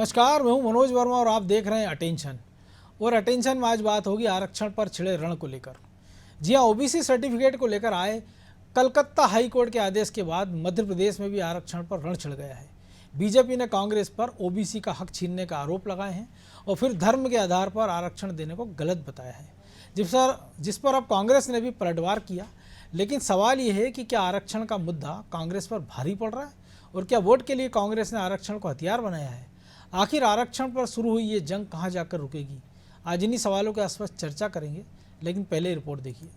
नमस्कार, मैं हूं मनोज वर्मा और आप देख रहे हैं अटेंशन। और अटेंशन में आज बात होगी आरक्षण पर छिड़े रण को लेकर। जी हां, ओबीसी सर्टिफिकेट को लेकर आए कलकत्ता हाई कोर्ट के आदेश के बाद मध्य प्रदेश में भी आरक्षण पर रण छिड़ गया है। बीजेपी ने कांग्रेस पर ओबीसी का हक छीनने का आरोप लगाए हैं और फिर धर्म के आधार पर आरक्षण देने को गलत बताया है, जिस पर अब कांग्रेस ने भी पलटवार किया। लेकिन सवाल ये है कि क्या आरक्षण का मुद्दा कांग्रेस पर भारी पड़ रहा है और क्या वोट के लिए कांग्रेस ने आरक्षण को हथियार बनाया है? आखिर आरक्षण पर शुरू हुई ये जंग कहां जाकर रुकेगी? आज इन्हीं सवालों के आसपास चर्चा करेंगे, लेकिन पहले रिपोर्ट देखिए।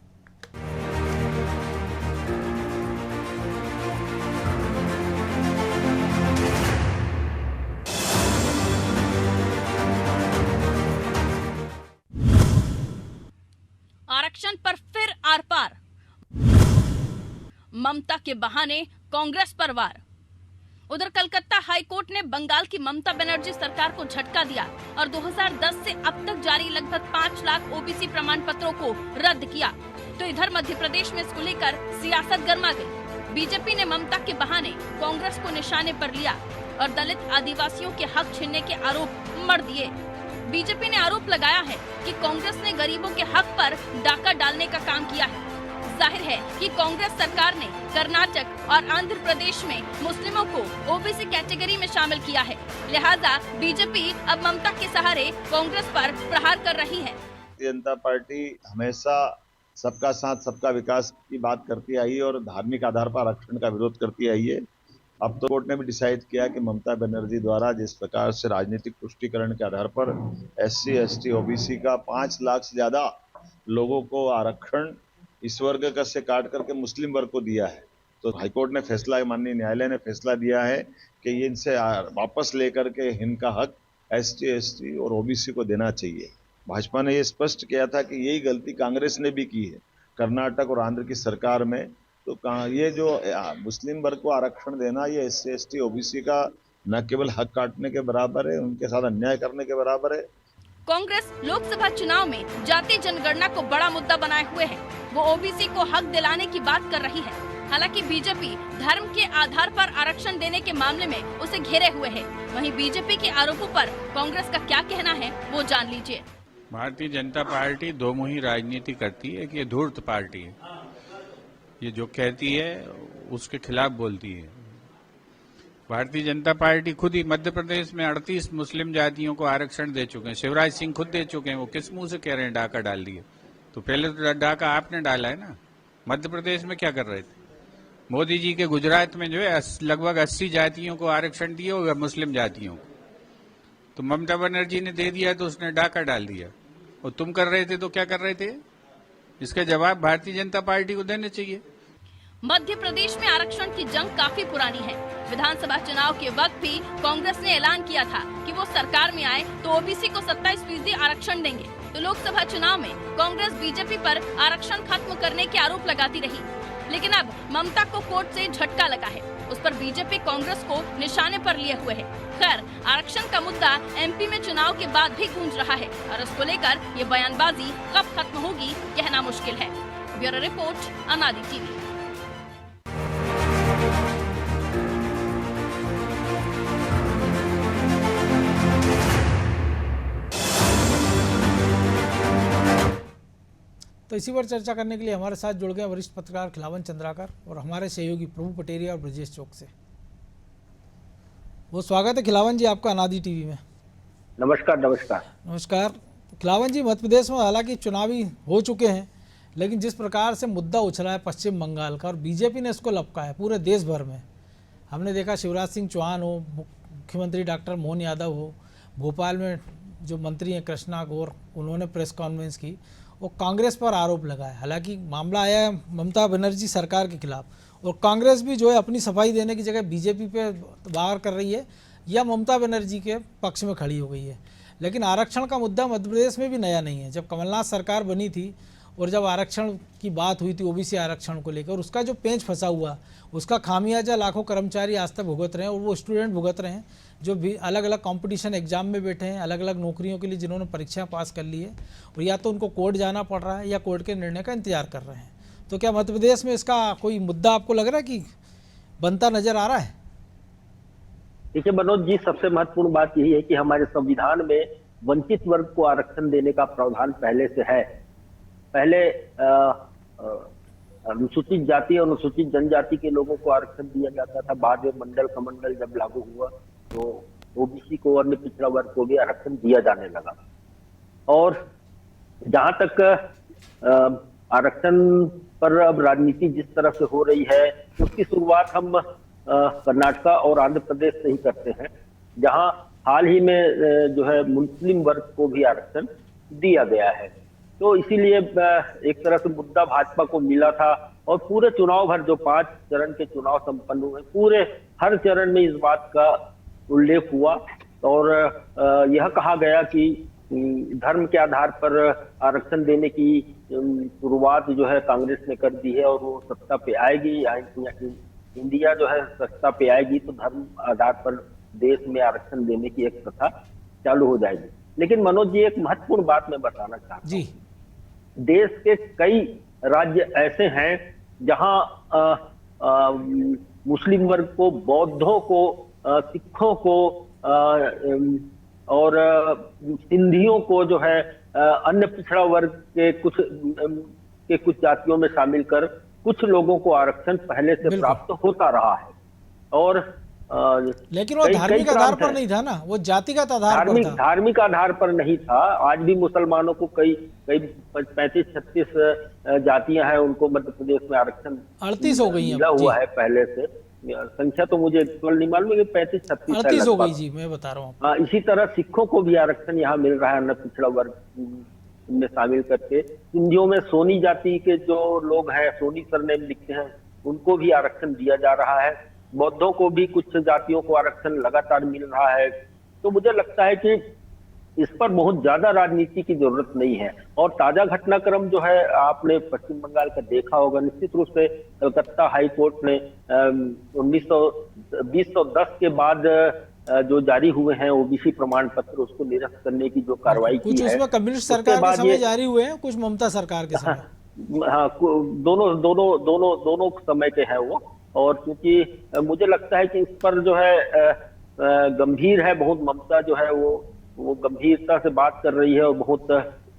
आरक्षण पर फिर आर पार, ममता के बहाने कांग्रेस पर वार। उधर कलकत्ता हाई कोर्ट ने बंगाल की ममता बनर्जी सरकार को झटका दिया और 2010 से अब तक जारी लगभग 5 लाख ओबीसी प्रमाण पत्रों को रद्द किया। तो इधर मध्य प्रदेश में इसको लेकर सियासत गर्मा गई। बीजेपी ने ममता के बहाने कांग्रेस को निशाने पर लिया और दलित आदिवासियों के हक छीनने के आरोप मढ़ दिए। बीजेपी ने आरोप लगाया है कि कांग्रेस ने गरीबों के हक पर डाका डालने का काम किया है। जाहिर है कि कांग्रेस सरकार ने कर्नाटक और आंध्र प्रदेश में मुस्लिमों को ओबीसी कैटेगरी में शामिल किया है। लिहाजा बीजेपी अब ममता के सहारे कांग्रेस पर प्रहार कर रही है। जनता पार्टी हमेशा सबका साथ सबका विकास की बात करती आई है और धार्मिक आधार पर आरक्षण का विरोध करती आई है। अब तो कोर्ट ने भी डिसाइड किया कि ममता बनर्जी द्वारा जिस प्रकार से राजनीतिक पुष्टिकरण के आधार पर SC ST ओबीसी का 5 लाख से ज्यादा लोगों को आरक्षण इस वर्ग का से काट करके मुस्लिम वर्ग को दिया है, तो हाईकोर्ट ने फैसला, माननीय न्यायालय ने फैसला दिया है कि ये इनसे वापस लेकर के इनका हक ST ST और ओबीसी को देना चाहिए। भाजपा ने ये स्पष्ट किया था कि यही गलती कांग्रेस ने भी की है कर्नाटक और आंध्र की सरकार में। तो ये जो मुस्लिम वर्ग को आरक्षण देना, ये SC ST ओबीसी का न केवल हक काटने के बराबर है, उनके साथ अन्याय करने के बराबर है। कांग्रेस लोकसभा चुनाव में जाति जनगणना को बड़ा मुद्दा बनाए हुए है। वो ओबीसी को हक दिलाने की बात कर रही है। हालांकि बीजेपी धर्म के आधार पर आरक्षण देने के मामले में उसे घेरे हुए है। वहीं बीजेपी के आरोपों पर कांग्रेस का क्या कहना है, वो जान लीजिए। भारतीय जनता पार्टी दोमुही राजनीति करती है कि ये धूर्त पार्टी है। ये जो कहती है उसके खिलाफ बोलती है। भारतीय जनता पार्टी खुद ही मध्य प्रदेश में 38 मुस्लिम जातियों को आरक्षण दे चुके हैं। शिवराज सिंह खुद दे चुके हैं। वो किस मुंह से कह रहे हैं डाका डाल दिए? तो पहले तो डाका आपने डाला है ना। मध्य प्रदेश में क्या कर रहे थे? मोदी जी के गुजरात में जो है लगभग 80 जातियों को आरक्षण दिए होगा, मुस्लिम जातियों को। तो ममता बनर्जी ने दे दिया तो उसने डाका डाल दिया। और तुम कर रहे थे तो क्या कर रहे थे? इसका जवाब भारतीय जनता पार्टी को देना चाहिए। मध्य प्रदेश में आरक्षण की जंग काफी पुरानी है। विधानसभा चुनाव के वक्त भी कांग्रेस ने ऐलान किया था कि वो सरकार में आए तो ओबीसी को 27% आरक्षण देंगे। तो लोकसभा चुनाव में कांग्रेस बीजेपी पर आरक्षण खत्म करने के आरोप लगाती रही। लेकिन अब ममता को कोर्ट से झटका लगा है। उस पर बीजेपी कांग्रेस को निशाने पर लिए हुए है। खैर, आरक्षण का मुद्दा MP में चुनाव के बाद भी गूंज रहा है और इसको लेकर ये बयानबाजी कब खत्म होगी कहना मुश्किल है। ब्यूरो रिपोर्ट, अनादि TV। तो इसी पर चर्चा करने के लिए हमारे साथ जुड़ गए वरिष्ठ पत्रकार खिलावन चंद्राकर और हमारे सहयोगी प्रभु पटेरिया और ब्रजेश चौक से। वो स्वागत है खिलावन जी आपका अनादि TV में। नमस्कार। नमस्कार। नमस्कार खिलावन जी, मध्य प्रदेश में हालांकि चुनावी हो चुके हैं, लेकिन जिस प्रकार से मुद्दा उछला है पश्चिम बंगाल का और बीजेपी ने इसको लपका है पूरे देश भर में। हमने देखा शिवराज सिंह चौहान हो, मुख्यमंत्री डॉक्टर मोहन यादव हो, भोपाल में जो मंत्री हैं कृष्णा गौर, उन्होंने प्रेस कॉन्फ्रेंस की और कांग्रेस पर आरोप लगाया। हालांकि मामला आया है ममता बनर्जी सरकार के खिलाफ और कांग्रेस भी जो है अपनी सफाई देने की जगह बीजेपी पे वार कर रही है या ममता बनर्जी के पक्ष में खड़ी हो गई है। लेकिन आरक्षण का मुद्दा मध्य प्रदेश में भी नया नहीं है। जब कमलनाथ सरकार बनी थी और जब आरक्षण की बात हुई थी ओबीसी आरक्षण को लेकर, उसका जो पेंच फंसा हुआ, उसका खामियाजा लाखों कर्मचारी आज तक भुगत रहे हैं और वो स्टूडेंट भुगत रहे हैं जो भी अलग अलग कंपटीशन एग्जाम में बैठे हैं, अलग अलग नौकरियों के लिए जिन्होंने परीक्षा पास कर ली है और या तो उनको कोर्ट जाना पड़ रहा है या कोर्ट के निर्णय का इंतजार कर रहे हैं। तो क्या मध्य प्रदेश में इसका कोई मुद्दा आपको लग रहा है कि बनता नजर आ रहा है? देखिए मनोज जी, सबसे महत्वपूर्ण बात यही है कि हमारे संविधान में वंचित वर्ग को आरक्षण देने का प्रावधान पहले से है। पहले अनुसूचित जाति और अनुसूचित जनजाति के लोगों को आरक्षण दिया जाता था। बाद में मंडल कमंडल जब लागू हुआ तो ओबीसी को, अन्य पिछड़ा वर्ग को भी आरक्षण दिया जाने लगा। और जहां तक आरक्षण पर अब राजनीति जिस तरह से हो रही है, उसकी शुरुआत हम कर्नाटका और आंध्र प्रदेश से ही करते हैं, जहां हाल ही में जो है मुस्लिम वर्ग को भी आरक्षण दिया गया है। तो इसीलिए एक तरह से मुद्दा भाजपा को मिला था और पूरे चुनाव भर जो 5 चरण के चुनाव संपन्न हुए, पूरे हर चरण में इस बात का उल्लेख हुआ और यह कहा गया कि धर्म के आधार पर आरक्षण देने की शुरुआत जो है कांग्रेस ने कर दी है और वो सत्ता पे आएगी, इंडिया जो है सत्ता पे आएगी तो धर्म आधार पर देश में आरक्षण देने की एक प्रथा चालू हो जाएगी। लेकिन मनोज जी, एक महत्वपूर्ण बात मैं बताना चाहता हूँ जी। देश के कई राज्य ऐसे हैं जहां मुस्लिम वर्ग को, बौद्धों को, सिखों को और सिंधियों को जो है अन्य पिछड़ा वर्ग के कुछ जातियों में शामिल कर कुछ लोगों को आरक्षण पहले से प्राप्त होता रहा है। और लेकिन वो धार्मिक आधार पर नहीं था ना, वो जातिगत आधार पर था। धार्मिक आधार पर नहीं था। आज भी मुसलमानों को कई 35-36 जातियां हैं, उनको मध्य प्रदेश में आरक्षण 38 हो गई मिला हुआ है पहले से। संख्या तो मुझे नहीं मालूम है कि 35-36 हो गई जी, मैं बता रहा हूँ। इसी तरह सिखों को भी आरक्षण यहाँ मिल रहा है, अन्य पिछड़ा वर्ग में शामिल करके। सिंधियों में सोनी जाति के जो लोग हैं, सोनी सरनेम लिखते हैं, उनको भी आरक्षण दिया जा रहा है। बौद्धों को भी कुछ जातियों को आरक्षण लगातार मिल रहा है। तो मुझे लगता है कि इस पर बहुत ज्यादा राजनीति की जरूरत नहीं है। और ताजा घटनाक्रम जो है आपने पश्चिम बंगाल का देखा होगा। निश्चित रूप से कलकत्ता हाई कोर्ट ने 2010 के बाद जो जारी हुए हैं ओबीसी प्रमाण पत्र, उसको निरस्त करने की जो कार्रवाई की है, कुछ उसमें कम्युनिस्ट सरकार के समय जारी हुए हैं, कुछ ममता सरकार के समय। हाँ, दोनों समय के हैं वो। और क्योंकि मुझे लगता है कि इस पर जो है गंभीर है, बहुत ममता जो है वो गंभीरता से बात कर रही है और बहुत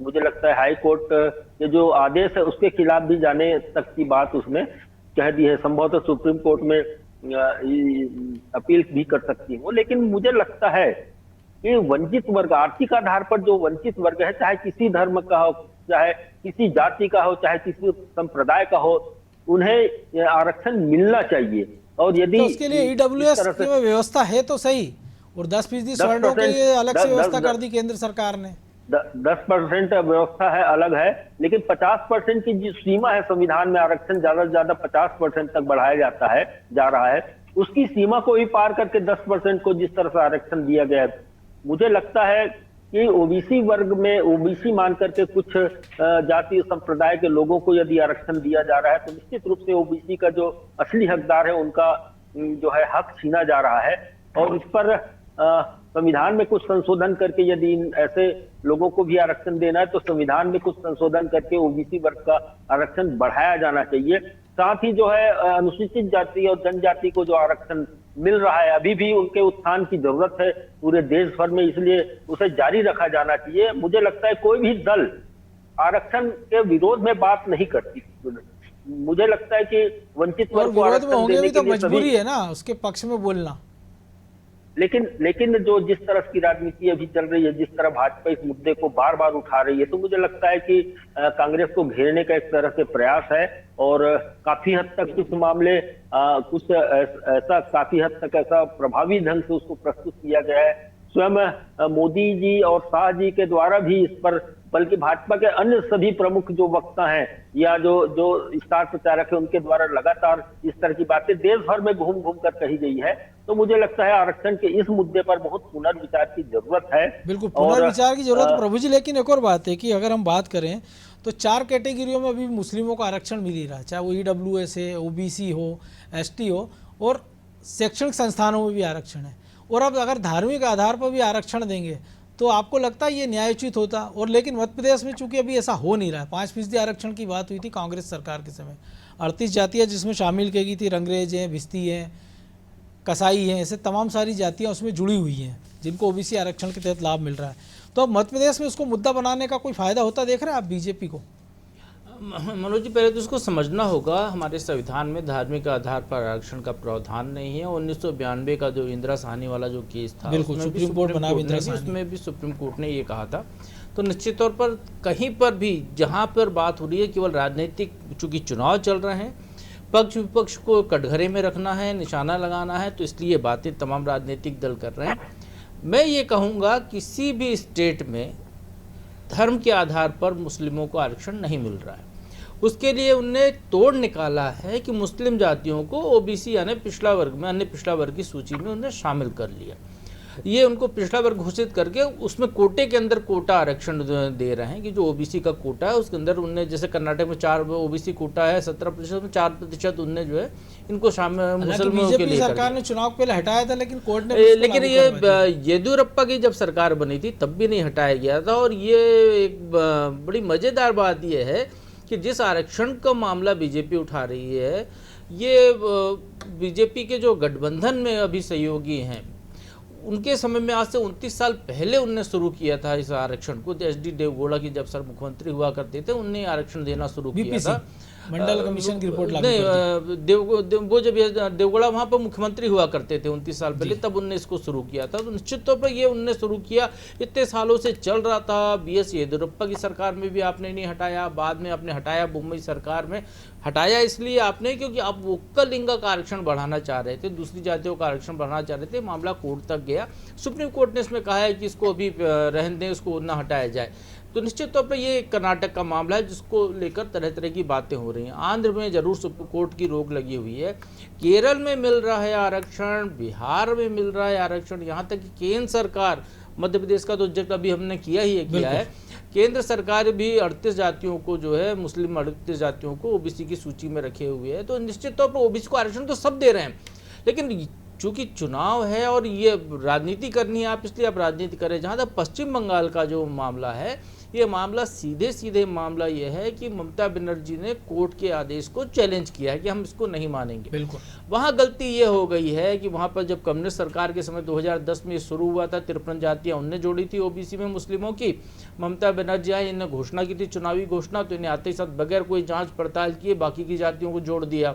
मुझे लगता है हाई कोर्ट के जो आदेश है उसके खिलाफ भी जाने तक की बात उसमें कह दी है। संभवतः सुप्रीम कोर्ट में अपील भी कर सकती हूँ। लेकिन मुझे लगता है कि वंचित वर्ग, आर्थिक आधार पर जो वंचित वर्ग है, चाहे किसी धर्म का हो, चाहे किसी जाति का हो, चाहे किसी संप्रदाय का हो, उन्हें आरक्षण मिलना चाहिए। और यदि तो उसके लिए ईडब्ल्यूएस की व्यवस्था है तो सही, और 10% सवर्णों के लिए अलग से व्यवस्था कर दी केंद्र सरकार ने। 10% व्यवस्था है, अलग है, लेकिन 50% की जो सीमा है संविधान में, आरक्षण ज्यादा से ज्यादा 50% तक बढ़ाया जा रहा है, उसकी सीमा को भी पार करके 10% को जिस तरह से आरक्षण दिया गया है, मुझे लगता है कि ओबीसी वर्ग में ओबीसी मान करके कुछ जातीय संप्रदाय के लोगों को यदि आरक्षण दिया जा रहा है तो निश्चित रूप से ओबीसी का जो असली हकदार है उनका जो है हक छीना जा रहा है। और इस पर संविधान में कुछ संशोधन करके यदि ऐसे लोगों को भी आरक्षण देना है तो संविधान में कुछ संशोधन करके ओबीसी वर्ग का आरक्षण बढ़ाया जाना चाहिए। साथ ही जो है अनुसूचित जाति और जनजाति को जो आरक्षण मिल रहा है, अभी भी उनके उत्थान की जरूरत है पूरे देश भर में, इसलिए उसे जारी रखा जाना चाहिए। मुझे लगता है कोई भी दल आरक्षण के विरोध में बात नहीं करती। मुझे लगता है कि वंचित वर्ग को आरक्षण देने के लिए मजबूरी है ना उसके पक्ष में बोलना। लेकिन जो जिस तरह की राजनीति अभी चल रही है, जिस तरह भाजपा इस मुद्दे को बार बार उठा रही है, तो मुझे लगता है कि कांग्रेस को घेरने का एक तरह से प्रयास है। और काफी हद तक इस मामले कुछ ऐसा काफी हद तक ऐसा प्रभावी ढंग से उसको प्रस्तुत किया गया है। स्वयं मोदी जी और शाह जी के द्वारा भी इस पर, बल्कि भाजपा के अन्य सभी प्रमुख जो वक्ता हैं या जो स्टार प्रचारक है, उनके द्वारा लगातार इस तरह की बातें देश भर में घूम घूम कर कही गई है। तो मुझे लगता है आरक्षण के इस मुद्दे पर बहुत पुनर्विचार की जरूरत है। बिल्कुल पुनर्विचार की जरूरत प्रभु जी। लेकिन एक और बात है कि अगर हम बात करें तो 4 कैटेगरियों में अभी मुस्लिमों को आरक्षण मिल ही रहा है, चाहे वो ईडब्ल्यूएस है, ओबीसी हो, एसटी हो, और शैक्षणिक संस्थानों में भी आरक्षण है। और अब अगर धार्मिक आधार पर भी आरक्षण देंगे तो आपको लगता है ये न्यायोचित होता? और लेकिन मध्य प्रदेश में चूंकि अभी ऐसा हो नहीं रहा है, 5% आरक्षण की बात हुई थी कांग्रेस सरकार के समय, 38 जातियाँ जिसमें शामिल की गई थी, रंगरेज हैं, भिस्ती हैं, कसाई हैं, ऐसे तमाम सारी जातियाँ उसमें जुड़ी हुई हैं जिनको ओबीसी आरक्षण के तहत लाभ मिल रहा है। तो अब मध्य प्रदेश में उसको मुद्दा बनाने का कोई फ़ायदा होता देख रहे हैं आप बीजेपी को? मनोज जी, पहले तो उसको समझना होगा, हमारे संविधान में धार्मिक आधार पर आरक्षण का प्रावधान नहीं है। 1992 का जो इंदिरा साहनी वाला जो केस था, बिल्कुल, उसमें भी सुप्रीम कोर्ट बना इंदिरा साहनी, उसमें भी सुप्रीम कोर्ट ने ये कहा था। तो निश्चित तौर पर कहीं पर भी जहाँ पर बात हो रही है केवल राजनीतिक, चूंकि चुनाव चल रहे हैं, पक्ष विपक्ष को कटघरे में रखना है, निशाना लगाना है, तो इसलिए बातें तमाम राजनीतिक दल कर रहे हैं। मैं ये कहूँगा किसी भी स्टेट में धर्म के आधार पर मुस्लिमों को आरक्षण नहीं मिल रहा है। उसके लिए उनने तोड़ निकाला है कि मुस्लिम जातियों को ओबीसी यानी पिछड़ा वर्ग में, अन्य पिछड़ा वर्ग की सूची में उन्हें शामिल कर लिया। ये उनको पिछड़ा वर्ग घोषित करके उसमें कोटे के अंदर कोटा आरक्षण दे रहे हैं कि जो ओबीसी का कोटा है उसके अंदर उनने, जैसे कर्नाटक में 4 ओबीसी कोटा है, 17% में 4% उनने जो है इनको शामिल मुसलमानों के लिए सरकार ने चुनाव पहले हटाया था, लेकिन कोर्ट ने लेकिन ये येदियुरप्पा की जब सरकार बनी थी तब भी नहीं हटाया गया था। और ये एक बड़ी मज़ेदार बात यह है कि जिस आरक्षण का मामला बीजेपी उठा रही है, ये बीजेपी के जो गठबंधन में अभी सहयोगी हैं उनके समय में आज से 29 साल पहले उनने शुरू किया था इस आरक्षण को। एचडी देवगौड़ा की जब सर मुख्यमंत्री हुआ करते थे, उनने आरक्षण देना शुरू किया था। मंडल कमीशन की रिपोर्ट नहीं, वो जब देवगौड़ा वहाँ पर मुख्यमंत्री हुआ करते थे 29 साल पहले, तब उनने इसको शुरू किया था। तो निश्चित तौर पर ये उनने शुरू किया, इतने सालों से चल रहा था। बीएस येदियुरप्पा की सरकार में भी आपने नहीं हटाया, बाद में आपने हटाया, मुंबई सरकार में हटाया इसलिए आपने क्योंकि आप वोकल लिंग का आरक्षण बढ़ाना चाह रहे थे, दूसरी जातियों का आरक्षण बढ़ाना चाह रहे थे। मामला कोर्ट तक गया, सुप्रीम कोर्ट ने इसमें कहा है कि इसको अभी रहने दें, इसको ना हटाया जाए। तो निश्चित तौर पर ये कर्नाटक का मामला है जिसको लेकर तरह तरह की बातें हो रही हैं। आंध्र में जरूर सुप्रीम कोर्ट की रोक लगी हुई है, केरल में मिल रहा है आरक्षण, बिहार में मिल रहा है आरक्षण, यहाँ तक कि केंद्र सरकार, मध्य प्रदेश का तो जिक्र अभी हमने किया है, केंद्र सरकार भी 38 जातियों को जो है, मुस्लिम 38 जातियों को ओबीसी की सूची में रखे हुए है। तो निश्चित तौर पर ओबीसी को आरक्षण तो सब दे रहे हैं, लेकिन चूंकि चुनाव है और ये राजनीति करनी है, आप इसलिए आप राजनीति करें। जहाँ तक पश्चिम बंगाल का जो मामला है, ये मामला सीधे मामला ये है कि ममता बनर्जी ने कोर्ट के आदेश को चैलेंज किया है कि हम इसको नहीं मानेंगे। बिल्कुल, वहाँ गलती ये हो गई है कि वहाँ पर जब कम्युनिस्ट सरकार के समय 2010 में शुरू हुआ था, 53 जातियाँ उनने जोड़ी थी ओबीसी में मुस्लिमों की। ममता बनर्जी आई, इन्हें घोषणा की थी, चुनावी घोषणा, तो इन्हें आते ही साथ बगैर कोई जाँच पड़ताल किए बाकी की जातियों को जोड़ दिया।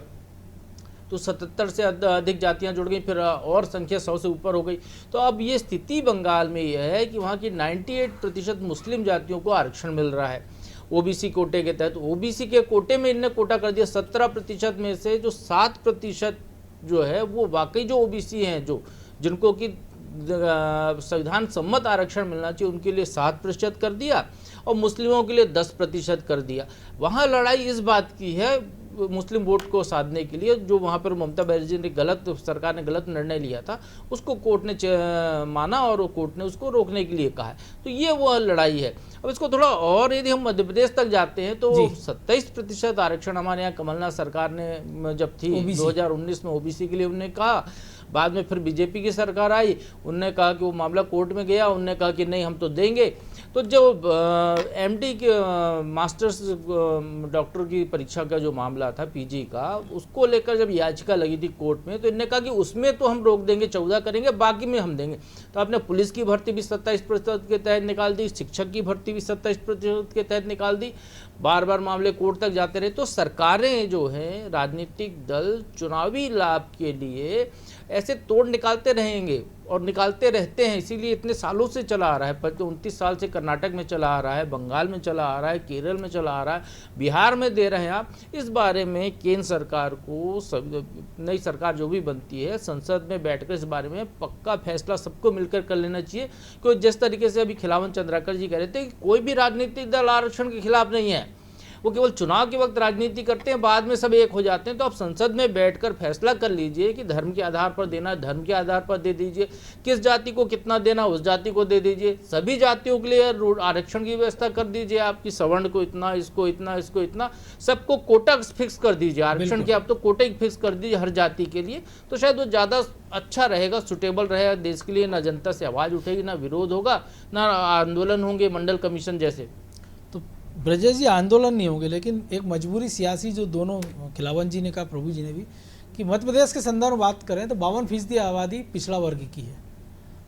तो 77 से अधिक जातियां जुड़ गई, फिर और संख्या 100 से ऊपर हो गई। तो अब ये स्थिति बंगाल में यह है कि वहाँ की 98% मुस्लिम जातियों को आरक्षण मिल रहा है ओबीसी कोटे के तहत। ओबीसी के कोटे में इनने कोटा कर दिया 17% में से जो 7% जो है वो वाकई जो ओबीसी हैं, जो जिनको कि संविधान सम्मत आरक्षण मिलना चाहिए, उनके लिए 7% कर दिया और मुस्लिमों के लिए 10% कर दिया। वहाँ लड़ाई इस बात की है मुस्लिम वोट को साधने के लिए, जो वहाँ पर ममता बनर्जी ने सरकार ने गलत निर्णय लिया था, उसको कोर्ट ने माना और कोर्ट ने उसको रोकने के लिए कहा है। तो ये वो लड़ाई है। अब इसको थोड़ा और यदि हम मध्य प्रदेश तक जाते हैं तो 27% आरक्षण हमारे यहाँ कमलनाथ सरकार ने जब थी 2019 में ओबीसी के लिए उन्होंने कहा। बाद में फिर बीजेपी की सरकार आई, उनने कहा कि वो मामला कोर्ट में गया, उनने कहा कि नहीं हम तो देंगे। तो जो एमडी के मास्टर्स डॉक्टर की परीक्षा का जो मामला था पीजी का, उसको लेकर जब याचिका लगी थी कोर्ट में, तो इन्होंने कहा कि उसमें तो हम रोक देंगे, 14 करेंगे, बाकी में हम देंगे। तो आपने पुलिस की भर्ती भी 27% के तहत निकाल दी, शिक्षक की भर्ती भी 27% के तहत निकाल दी। बार बार मामले कोर्ट तक जाते रहे। तो सरकारें जो हैं, राजनीतिक दल चुनावी लाभ के लिए ऐसे तोड़ निकालते रहेंगे और निकालते रहते हैं। इसीलिए इतने सालों से चला आ रहा है, 29 साल से कर्नाटक में चला आ रहा है, बंगाल में चला आ रहा है, केरल में चला आ रहा है, बिहार में दे रहे हैं आप। इस बारे में केंद्र सरकार को, नई सरकार जो भी बनती है, संसद में बैठकर इस बारे में पक्का फैसला सबको मिलकर कर लेना चाहिए। क्योंकि जिस तरीके से अभी खिलावन चंद्राकर जी कह रहे थे कि कोई भी राजनीतिक दल आरक्षण के खिलाफ नहीं है, वो केवल चुनाव के वक्त राजनीति करते हैं, बाद में सब एक हो जाते हैं। तो आप संसद में बैठकर फैसला कर लीजिए कि धर्म के आधार पर देना है, धर्म के आधार पर दे दीजिए, किस जाति को कितना देना उस जाति को दे दीजिए, सभी जातियों के लिए आरक्षण की व्यवस्था कर दीजिए। आपकी सवर्ण को इतना, इसको इतना, इसको इतना, सबको कोटा फिक्स कर दीजिए आरक्षण के, आप तो कोटे फिक्स कर दीजिए हर जाति के लिए। तो शायद वो ज़्यादा अच्छा रहेगा, सुटेबल रहेगा देश के लिए। ना जनता से आवाज़ उठेगी, ना विरोध होगा, ना आंदोलन होंगे मंडल कमीशन जैसे। तो ब्रजेश जी, आंदोलन नहीं होंगे, लेकिन एक मजबूरी सियासी जो दोनों खिलावन जी ने कहा, प्रभु जी ने भी, कि मध्य प्रदेश के संदर्भ में बात करें तो 52% आबादी पिछड़ा वर्ग की है।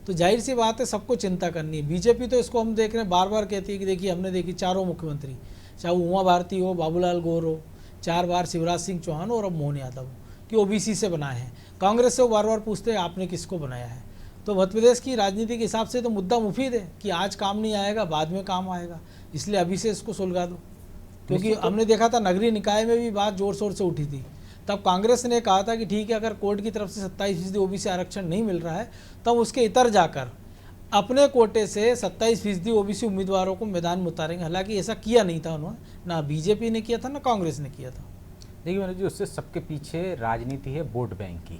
तो जाहिर सी बात है सबको चिंता करनी है। बीजेपी तो इसको हम देख रहे हैं, बार बार कहती है कि देखिए हमने देखी चारों मुख्यमंत्री, चाहे वो उमा भारती हो, बाबूलाल गौर हो, 4 बार शिवराज सिंह चौहान हो और अब मोहन यादव हो, कि ओबीसी से बनाए हैं। कांग्रेस से वो बार बार पूछते हैं आपने किसको बनाया है। तो मध्य प्रदेश की राजनीति के हिसाब से तो मुद्दा मुफीद है कि आज काम नहीं आएगा, बाद में काम आएगा, इसलिए अभी से इसको सुलझा दो। क्योंकि हमने देखा था नगरीय निकाय में भी बात जोर शोर से उठी थी, तब कांग्रेस ने कहा था कि ठीक है अगर कोर्ट की तरफ से 27% ओबीसी आरक्षण नहीं मिल रहा है तब उसके इतर जाकर अपने कोटे से 27% ओबीसी उम्मीदवारों को मैदान में उतारेंगे। हालांकि ऐसा किया नहीं था उन्होंने, ना बीजेपी ने किया था ना कांग्रेस ने किया था। देखिए मनोज जी, उससे सबके पीछे राजनीति है वोट बैंक की।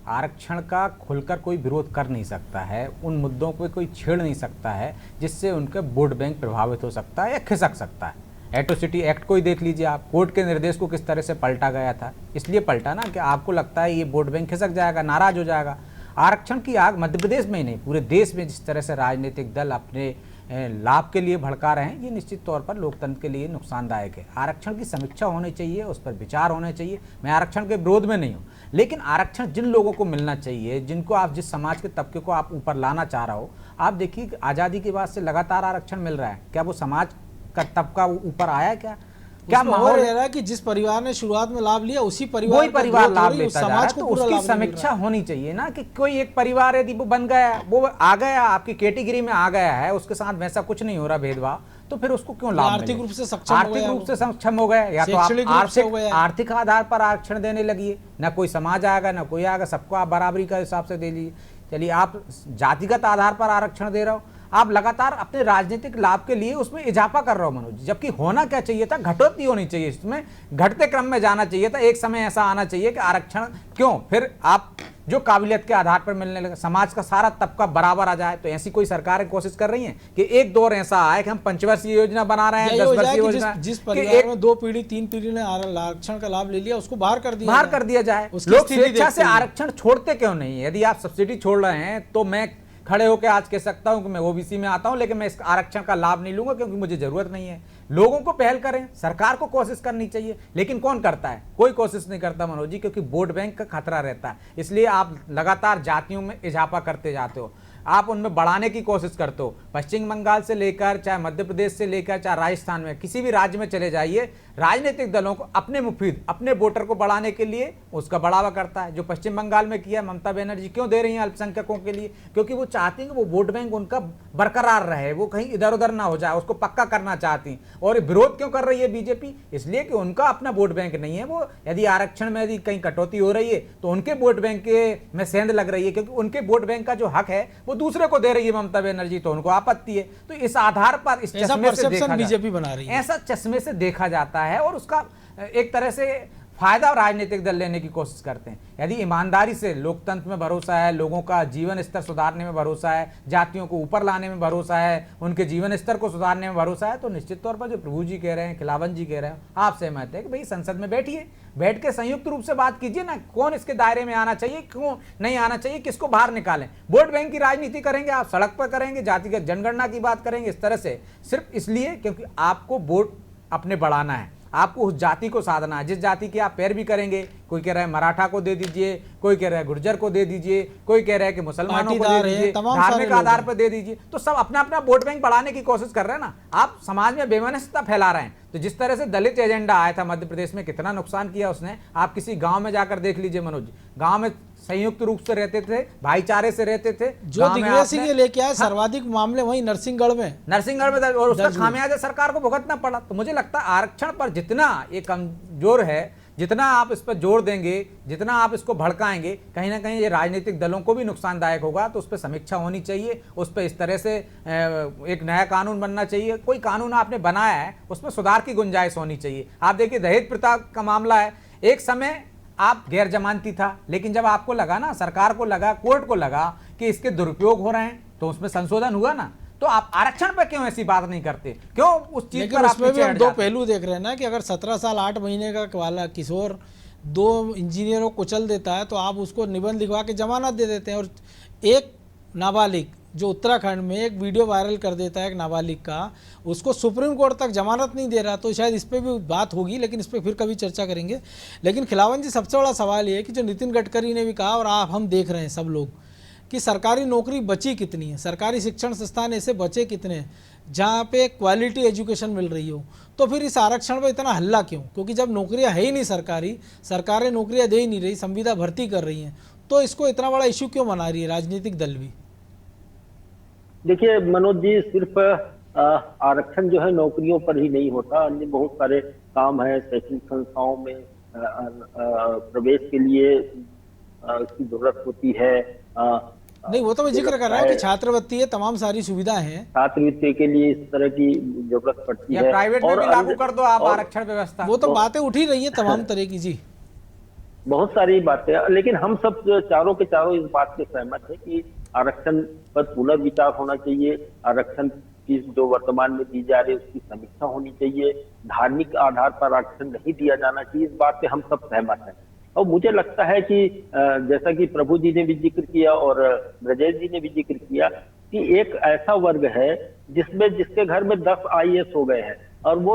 आरक्षण का खुलकर कोई विरोध कर नहीं सकता है, उन मुद्दों को कोई छेड़ नहीं सकता है जिससे उनका वोट बैंक प्रभावित हो सकता है या खिसक सकता है। एट्रोसिटी एक्ट को ही देख लीजिए आप, कोर्ट के निर्देश को किस तरह से पलटा गया था। इसलिए पलटा ना कि आपको लगता है ये वोट बैंक खिसक जाएगा, नाराज हो जाएगा। आरक्षण की आग मध्य प्रदेश में ही नहीं पूरे देश में जिस तरह से राजनीतिक दल अपने लाभ के लिए भड़का रहे हैं, ये निश्चित तौर पर लोकतंत्र के लिए नुकसानदायक है। आरक्षण की समीक्षा होनी चाहिए, उस पर विचार होना चाहिए। मैं आरक्षण के विरोध में नहीं हूँ, लेकिन आरक्षण जिन लोगों को मिलना चाहिए, जिनको आप जिस समाज के तबके को आप ऊपर लाना चाह रहे हो, आप देखिए आज़ादी के बाद से लगातार आरक्षण मिल रहा है। क्या वो समाज का तबका ऊपर आया है? क्या माहौल रह रहा है कि जिस परिवार ने शुरुआत में लाभ लिया उसी परिवार वही परिवार लाभ लेता जा रहा है। तो उसकी लाभ समीक्षा होनी चाहिए ना कि कोई एक परिवार यदि वो बन गया, वो आ गया आपकी कैटेगरी में आ गया है, उसके साथ वैसा कुछ नहीं हो रहा भेदभाव, तो फिर उसको क्यों लाभ? आर्थिक रूप से सक्षम हो गया या तो आप आर्थिक आधार पर आरक्षण देने लगी, ना कोई समाज आएगा ना कोई आएगा, सबको आप बराबरी का हिसाब से दे लीजिए। चलिए आप जातिगत आधार पर आरक्षण दे रहे हो, आप लगातार अपने राजनीतिक लाभ के लिए उसमें इजाफा कर रहे हो मनोज, जबकि होना क्या चाहिए था, घटोत्कच होनी चाहिए, इसमें घटते क्रम में जाना चाहिए था। एक समय ऐसा आना चाहिए कि आरक्षण क्यों, फिर आप जो काबिलियत के आधार पर मिलने लगे, समाज का सारा तबका बराबर आ जाए। तो ऐसी कोई सरकारें कोशिश कर रही हैं कि एक दौर ऐसा आए कि हम 5 वर्षीय योजना बना रहे हैं, 10 वर्षीय योजना, जिस परिवार में 2 पीढ़ी 3 पीढ़ी ने आरक्षण का लाभ ले लिया उसको बाहर कर दिया जाए। लोग स्वेच्छा से आरक्षण छोड़ते क्यों नहीं? यदि आप सब्सिडी छोड़ रहे हैं तो मैं खड़े होकर आज कह सकता हूं कि मैं ओबीसी में आता हूं, लेकिन मैं इस आरक्षण का लाभ नहीं लूंगा क्योंकि मुझे जरूरत नहीं है। लोगों को पहल करें, सरकार को कोशिश करनी चाहिए, लेकिन कौन करता है? कोई कोशिश नहीं करता मनोज जी, क्योंकि वोट बैंक का खतरा रहता है। इसलिए आप लगातार जातियों में इजाफा करते जाते हो, आप उनमें बढ़ाने की कोशिश करते हो। पश्चिम बंगाल से लेकर चाहे मध्य प्रदेश से लेकर चाहे राजस्थान में किसी भी राज्य में चले जाइए, राजनीतिक दलों को अपने मुफीद अपने वोटर को बढ़ाने के लिए उसका बढ़ावा करता है। जो पश्चिम बंगाल में किया ममता बनर्जी क्यों दे रही हैं अल्पसंख्यकों के लिए? क्योंकि वो चाहती हैं कि वो वोट बैंक उनका बरकरार रहे, वो कहीं इधर उधर ना हो जाए, उसको पक्का करना चाहती हैं। और विरोध क्यों कर रही है बीजेपी? इसलिए कि उनका अपना वोट बैंक नहीं है। वो यदि आरक्षण में यदि कहीं कटौती हो रही है तो उनके वोट बैंक में सेंध लग रही है, क्योंकि उनके वोट बैंक का जो हक है वो दूसरे को दे रही है ममता बनर्जी, तो उनको आपत्ति है। तो इस आधार पर इस चश्मे से बीजेपी बना रही है, ऐसा चश्मे से देखा जाता है और उसका एक तरह से फायदा राजनीतिक दल लेने की कोशिश करते हैं। यदि ईमानदारी से लोकतंत्र में भरोसा है, लोगों का जीवन स्तर सुधारने में भरोसा है, जातियों को ऊपर लाने में भरोसा है, उनके जीवन स्तर को सुधारने में भरोसा है, तो निश्चित तौर पर जो प्रभु जी कह रहे हैं, खिलावन जी कह रहे हैं, आप सहमत है कि भाई संसद में बैठिए, बैठ के संयुक्त रूप से बात कीजिए ना, कौन इसके दायरे में आना चाहिए, क्यों नहीं आना चाहिए, किसको बाहर निकालें। वोट बैंक की राजनीति करेंगे आप, सड़क पर करेंगे, जातिगत जनगणना की बात करेंगे इस तरह से, सिर्फ इसलिए क्योंकि आपको वोट अपने बढ़ाना है, आपको उस जाति को साधना है जिस जाति की आप पैरवी करेंगे। कोई कह रहा है मराठा को दे दीजिए, कोई कह रहा है गुर्जर को दे दीजिए, कोई कह रहा है कि मुसलमानों को दे दीजिए, धार्मिक आधार पर दे दीजिए। तो सब अपना अपना वोट बैंक बढ़ाने की कोशिश कर रहे हैं ना। आप समाज में बेमनस्यता फैला रहे हैं। तो जिस तरह से दलित एजेंडा आया था मध्य प्रदेश में, कितना नुकसान किया उसने। आप किसी गांव में जाकर देख लीजिए मनोज, गांव में संयुक्त रूप से रहते थे, भाईचारे से रहते थे। जो दिग्विजय सिंह लेके आए सर्वाधिक मामले वही नरसिंहगढ़ में और उसका खामियाजा सरकार को भुगतना पड़ा। तो मुझे लगता है आरक्षण पर जितना ये कमजोर है, जितना आप इस पर जोर देंगे, जितना आप इसको भड़काएंगे, कहीं ना कहीं ये राजनीतिक दलों को भी नुकसानदायक होगा। तो उस पर समीक्षा होनी चाहिए, उस पर इस तरह से एक नया कानून बनना चाहिए। कोई कानून आपने बनाया है उसमें सुधार की गुंजाइश होनी चाहिए। आप देखिए दहेज प्रथा का मामला है, एक समय आप गैर जमानती था, लेकिन जब आपको लगा ना, सरकार को लगा, कोर्ट को लगा कि इसके दुरुपयोग हो रहे हैं, तो उसमें संशोधन हुआ ना। तो आप आरक्षण पर क्यों ऐसी बात नहीं करते? क्यों उस चीज पर आप पीछे हट जाते? दो पहलू देख रहे हैं ना कि अगर 17 साल 8 महीने का वाला किशोर 2 इंजीनियरों को कुचल देता है तो आप उसको निबंध लिखवा के जमानत दे देते हैं, और एक नाबालिग जो उत्तराखंड में एक वीडियो वायरल कर देता है एक नाबालिग का, उसको सुप्रीम कोर्ट तक जमानत नहीं दे रहा, तो शायद इस पर भी बात होगी, लेकिन इस पर फिर कभी चर्चा करेंगे। लेकिन खिलावन जी, सबसे बड़ा सवाल ये है कि जो नितिन गडकरी ने भी कहा और आप हम देख रहे हैं सब लोग कि सरकारी नौकरी बची कितनी है, सरकारी शिक्षण संस्थान ऐसे बचे कितने हैं जहाँ पे क्वालिटी एजुकेशन मिल रही हो, तो फिर इस आरक्षण पर इतना हल्ला क्यों? क्योंकि जब नौकरियाँ है ही नहीं, सरकारें नौकरियाँ दे ही नहीं रही, संविदा भर्ती कर रही हैं, तो इसको इतना बड़ा इशू क्यों बना रही है राजनीतिक दल भी? देखिए मनोज जी, सिर्फ आरक्षण जो है नौकरियों पर ही नहीं होता, अन्य बहुत सारे काम है। शैक्षणिक संस्थाओं में प्रवेश के लिए इसकी जरूरत होती है। नहीं, वो तो मैं जिक्र कर रहा हूँ कि छात्रवृत्ति है, तमाम सारी सुविधाएं हैं, छात्रवृत्ति के लिए इस तरह की जरूरत पड़ती है। प्राइवेट में भी लागू कर दो आप आरक्षण व्यवस्था, वो तो बातें उठ ही रही है तमाम तरह की। जी, बहुत सारी बातें, लेकिन हम सब चारों के चारों इस बात से सहमत है कि आरक्षण पर पुनर्विचार होना चाहिए। आरक्षण की जो वर्तमान में दी जा रही है उसकी समीक्षा होनी चाहिए। धार्मिक आधार पर आरक्षण नहीं दिया जाना चाहिए, इस बात पे हम सब सहमत हैं। और मुझे लगता है कि जैसा कि प्रभु जी ने भी जिक्र किया और ब्रजेश जी ने भी जिक्र किया कि एक ऐसा वर्ग है जिसके घर में 10 IAS हो गए हैं और वो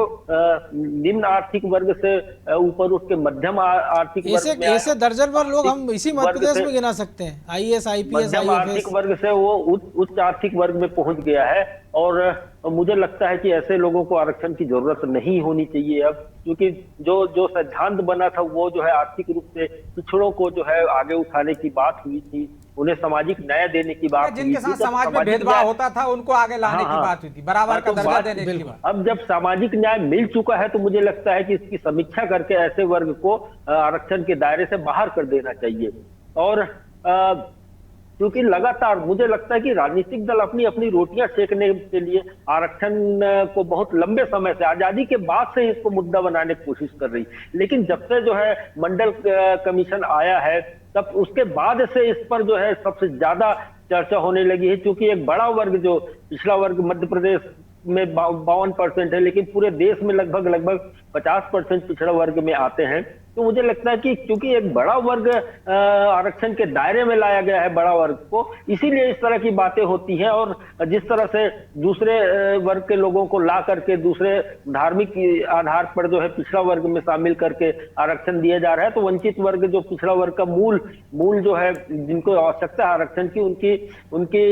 निम्न आर्थिक वर्ग से ऊपर उठ के मध्यम आर्थिक वर्ग में ऐसे दर्जन भर लोग हम इसी मध्य प्रदेश में गिना सकते हैं। IAS, IPS, मध्यम आर्थिक वर्ग से वो उच्च आर्थिक वर्ग में पहुंच गया है और मुझे लगता है कि ऐसे लोगों को आरक्षण की जरूरत नहीं होनी चाहिए अब, क्योंकि जो सिद्धांत बना था वो जो है आर्थिक रूप से पिछड़ों को जो है आगे उठाने की बात हुई थी, उन्हें सामाजिक न्याय देने की बात हुई थी। जिनके साथ समाज में भेदभाव होता था उनको आगे लाने की बात हुई थी, बराबर का दर्जा देने की बात। अब जब सामाजिक न्याय मिल चुका है तो मुझे लगता है कि इसकी समीक्षा करके ऐसे वर्ग को आरक्षण के दायरे से बाहर कर देना चाहिए। और क्योंकि लगातार मुझे लगता है कि राजनीतिक दल अपनी अपनी रोटियां सेकने के लिए आरक्षण को बहुत लंबे समय से, आजादी के बाद से इसको मुद्दा बनाने की कोशिश कर रही, लेकिन जब से जो है मंडल कमीशन आया है तब उसके बाद से इस पर जो है सबसे ज्यादा चर्चा होने लगी है। क्योंकि एक बड़ा वर्ग, जो पिछड़ा वर्ग मध्य प्रदेश में 52% है, लेकिन पूरे देश में लगभग 50% पिछड़ा वर्ग में आते हैं। तो मुझे लगता है कि क्योंकि एक बड़ा वर्ग आरक्षण के दायरे में लाया गया है, बड़ा वर्ग को, इसीलिए इस तरह की बातें होती हैं। और जिस तरह से दूसरे वर्ग के लोगों को ला करके दूसरे धार्मिक आधार पर जो है पिछड़ा वर्ग में शामिल करके आरक्षण दिया जा रहा है, तो वंचित वर्ग जो पिछड़ा वर्ग का मूल जो है, जिनको आवश्यकता है आरक्षण की, उनकी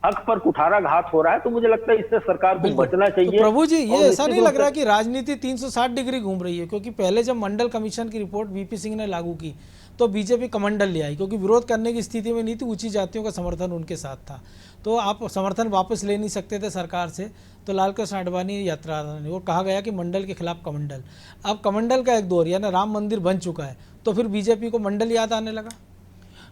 हक पर कुठाराघात हो रहा है। तो मुझे लगता है इससे सरकार को बचना चाहिए। तो प्रभु जी, ये ऐसा नहीं लग रहा कि राजनीति 360 डिग्री घूम रही है? क्योंकि पहले जब मंडल कमीशन की रिपोर्ट VP सिंह ने लागू की तो बीजेपी कमंडल ले आई, क्योंकि विरोध करने की स्थिति में नहीं थी, ऊंची जातियों का समर्थन उनके साथ था, तो आप समर्थन वापस ले नहीं सकते थे सरकार से। तो लालकृष्ण आडवाणी यात्रा और कहा गया कि मंडल के खिलाफ कमंडल। अब कमंडल का एक दौर, यानी राम मंदिर बन चुका है, तो फिर बीजेपी को मंडल याद आने लगा?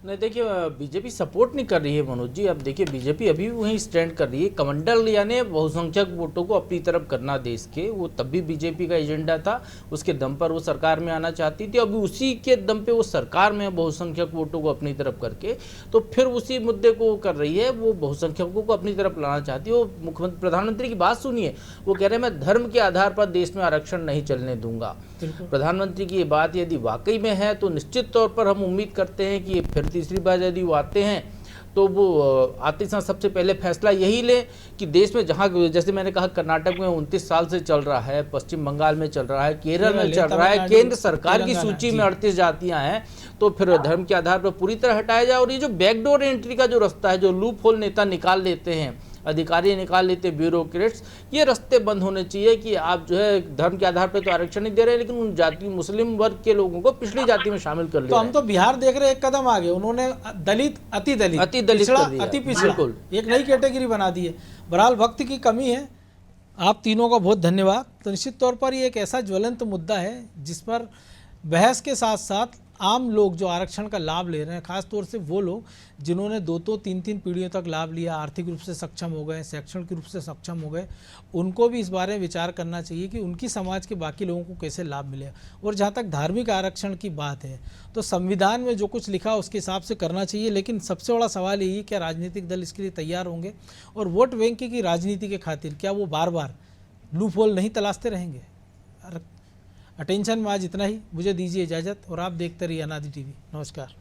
नहीं, देखिए बीजेपी सपोर्ट नहीं कर रही है मनोज जी। अब देखिए बीजेपी अभी भी वहीं स्टैंड कर रही है। कमंडल यानी बहुसंख्यक वोटों को अपनी तरफ करना देश के, वो तब भी बीजेपी का एजेंडा था, उसके दम पर वो सरकार में आना चाहती थी। अभी उसी के दम पे वो सरकार में बहुसंख्यक वोटों को अपनी तरफ करके तो फिर उसी मुद्दे को कर रही है, वो बहुसंख्यकों को अपनी तरफ लाना चाहती है। वो मुख्यमंत्री प्रधानमंत्री की बात सुनिए, वो कह रहे हैं मैं धर्म के आधार पर देश में आरक्षण नहीं चलने दूंगा। प्रधानमंत्री की ये बात यदि वाकई में है तो निश्चित तौर पर हम उम्मीद करते हैं कि फिर तीसरी बार यदि वो आते हैं तो वो आते समय सबसे पहले फैसला यही ले कि देश में जहाँ, जैसे मैंने कहा कर्नाटक में 29 साल से चल रहा है, पश्चिम बंगाल में चल रहा है, केरल में चल रहा है, केंद्र सरकार की सूची में 38 जातियां हैं, तो फिर धर्म के आधार पर पूरी तरह हटाया जाए। और ये जो बैकडोर एंट्री का जो रास्ता है, जो लूप होल नेता निकाल लेते हैं, अधिकारी निकाल लेते, ब्यूरोक्रेट्स, ये रास्ते बंद होने चाहिए कि आप जो है धर्म के आधार पर तो आरक्षण नहीं दे रहे, लेकिन उन जाति मुस्लिम वर्ग के लोगों को पिछड़ी जाति में शामिल कर ले। तो हम तो बिहार देख रहे एक कदम आगे, उन्होंने दलित, अति दलित, अति पिछड़ा, एक नई कैटेगरी बना दी है। बहरहाल वक्त की कमी है, आप तीनों का बहुत धन्यवाद। तो निश्चित तौर पर ये एक ऐसा ज्वलंत मुद्दा है जिस पर बहस के साथ साथ आम लोग जो आरक्षण का लाभ ले रहे हैं, खास तौर से वो लोग जिन्होंने 2-3 पीढ़ियों तक लाभ लिया, आर्थिक रूप से सक्षम हो गए, शैक्षणिक रूप से सक्षम हो गए, उनको भी इस बारे में विचार करना चाहिए कि उनकी समाज के बाकी लोगों को कैसे लाभ मिले। और जहाँ तक धार्मिक आरक्षण की बात है तो संविधान में जो कुछ लिखा उसके हिसाब से करना चाहिए, लेकिन सबसे बड़ा सवाल यही है क्या राजनीतिक दल इसके लिए तैयार होंगे? और वोट बैंक की राजनीति के खातिर क्या वो बार बार लूप होल नहीं तलाशते रहेंगे? अटेंशन में आज इतना ही, मुझे दीजिए इजाज़त और आप देखते रहिए अनादि टीवी। नमस्कार।